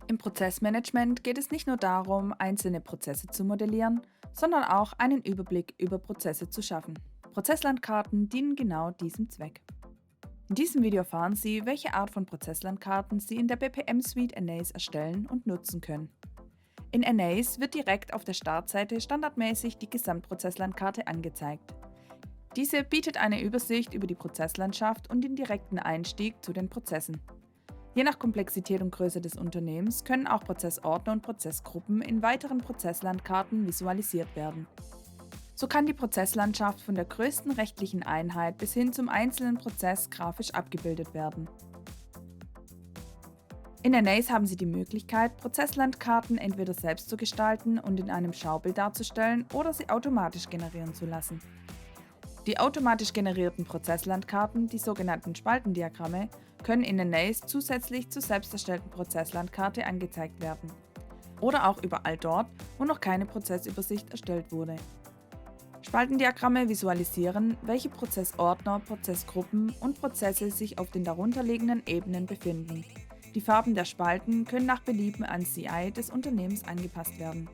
Im Prozessmanagement geht es nicht nur darum, einzelne Prozesse zu modellieren, sondern auch einen Überblick über Prozesse zu schaffen. Prozesslandkarten dienen genau diesem Zweck. In diesem Video erfahren Sie, welche Art von Prozesslandkarten Sie in der BPM Suite Anais erstellen und nutzen können. In Anais wird direkt auf der Startseite standardmäßig die Gesamtprozesslandkarte angezeigt. Diese bietet eine Übersicht über die Prozesslandschaft und den direkten Einstieg zu den Prozessen. Je nach Komplexität und Größe des Unternehmens können auch Prozessordner und Prozessgruppen in weiteren Prozesslandkarten visualisiert werden. So kann die Prozesslandschaft von der größten rechtlichen Einheit bis hin zum einzelnen Prozess grafisch abgebildet werden. In Anais haben Sie die Möglichkeit, Prozesslandkarten entweder selbst zu gestalten und in einem Schaubild darzustellen oder sie automatisch generieren zu lassen. Die automatisch generierten Prozesslandkarten, die sogenannten Spaltendiagramme, können in Anais zusätzlich zur selbst erstellten Prozesslandkarte angezeigt werden. Oder auch überall dort, wo noch keine Prozessübersicht erstellt wurde. Spaltendiagramme visualisieren, welche Prozessordner, Prozessgruppen und Prozesse sich auf den darunterliegenden Ebenen befinden. Die Farben der Spalten können nach Belieben an CI des Unternehmens angepasst werden.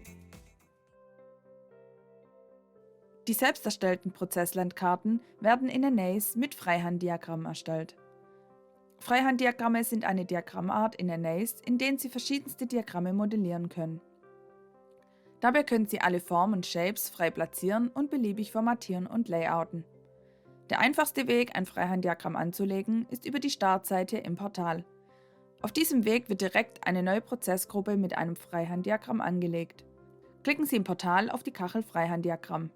Die selbst erstellten Prozesslandkarten werden in Anais mit Freihanddiagrammen erstellt. Freihanddiagramme sind eine Diagrammart in Anais, in denen Sie verschiedenste Diagramme modellieren können. Dabei können Sie alle Formen und Shapes frei platzieren und beliebig formatieren und layouten. Der einfachste Weg, ein Freihanddiagramm anzulegen, ist über die Startseite im Portal. Auf diesem Weg wird direkt eine neue Prozessgruppe mit einem Freihanddiagramm angelegt. Klicken Sie im Portal auf die Kachel Freihanddiagramm.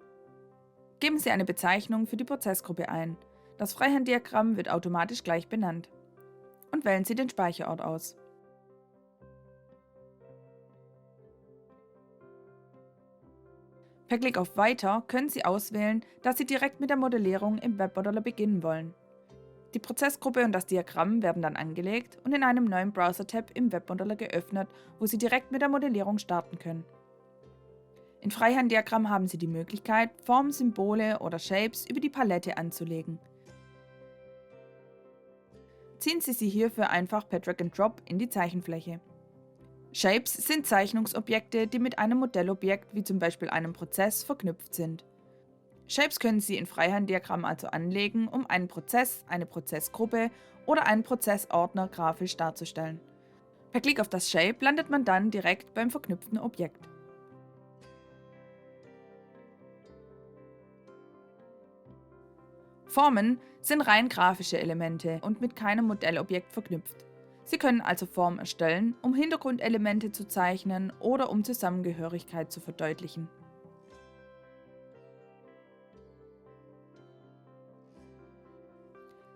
Geben Sie eine Bezeichnung für die Prozessgruppe ein. Das Freihanddiagramm wird automatisch gleich benannt. Und wählen Sie den Speicherort aus. Per Klick auf Weiter können Sie auswählen, dass Sie direkt mit der Modellierung im Webmodeller beginnen wollen. Die Prozessgruppe und das Diagramm werden dann angelegt und in einem neuen Browser-Tab im Webmodeller geöffnet, wo Sie direkt mit der Modellierung starten können. In Freihanddiagramm haben Sie die Möglichkeit, Formen, Symbole oder Shapes über die Palette anzulegen. Ziehen Sie sie hierfür einfach per Drag and Drop in die Zeichenfläche. Shapes sind Zeichnungsobjekte, die mit einem Modellobjekt wie zum Beispiel einem Prozess verknüpft sind. Shapes können Sie in Freihanddiagramm also anlegen, um einen Prozess, eine Prozessgruppe oder einen Prozessordner grafisch darzustellen. Per Klick auf das Shape landet man dann direkt beim verknüpften Objekt. Formen sind rein grafische Elemente und mit keinem Modellobjekt verknüpft. Sie können also Formen erstellen, um Hintergrundelemente zu zeichnen oder um Zusammengehörigkeit zu verdeutlichen.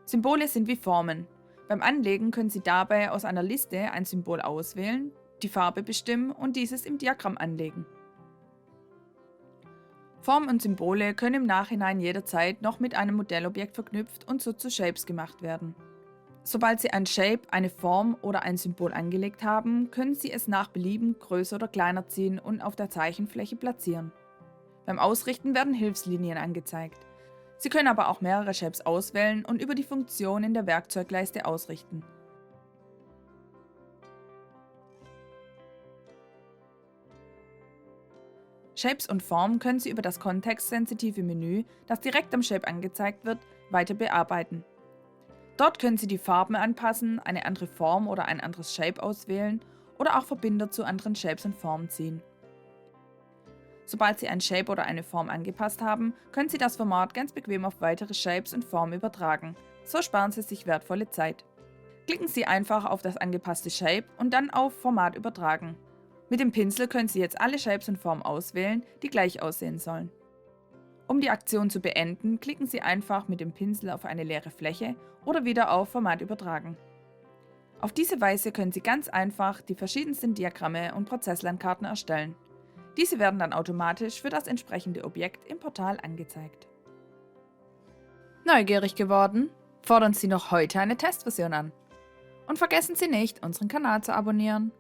Symbole sind wie Formen. Beim Anlegen können Sie dabei aus einer Liste ein Symbol auswählen, die Farbe bestimmen und dieses im Diagramm anlegen. Formen und Symbole können im Nachhinein jederzeit noch mit einem Modellobjekt verknüpft und so zu Shapes gemacht werden. Sobald Sie ein Shape, eine Form oder ein Symbol angelegt haben, können Sie es nach Belieben größer oder kleiner ziehen und auf der Zeichenfläche platzieren. Beim Ausrichten werden Hilfslinien angezeigt. Sie können aber auch mehrere Shapes auswählen und über die Funktion in der Werkzeugleiste ausrichten. Shapes und Formen können Sie über das kontextsensitive Menü, das direkt am Shape angezeigt wird, weiter bearbeiten. Dort können Sie die Farben anpassen, eine andere Form oder ein anderes Shape auswählen oder auch Verbinder zu anderen Shapes und Formen ziehen. Sobald Sie ein Shape oder eine Form angepasst haben, können Sie das Format ganz bequem auf weitere Shapes und Formen übertragen. So sparen Sie sich wertvolle Zeit. Klicken Sie einfach auf das angepasste Shape und dann auf Format übertragen. Mit dem Pinsel können Sie jetzt alle Shapes und Formen auswählen, die gleich aussehen sollen. Um die Aktion zu beenden, klicken Sie einfach mit dem Pinsel auf eine leere Fläche oder wieder auf Format übertragen. Auf diese Weise können Sie ganz einfach die verschiedensten Diagramme und Prozesslandkarten erstellen. Diese werden dann automatisch für das entsprechende Objekt im Portal angezeigt. Neugierig geworden? Fordern Sie noch heute eine Testversion an. Und vergessen Sie nicht, unseren Kanal zu abonnieren.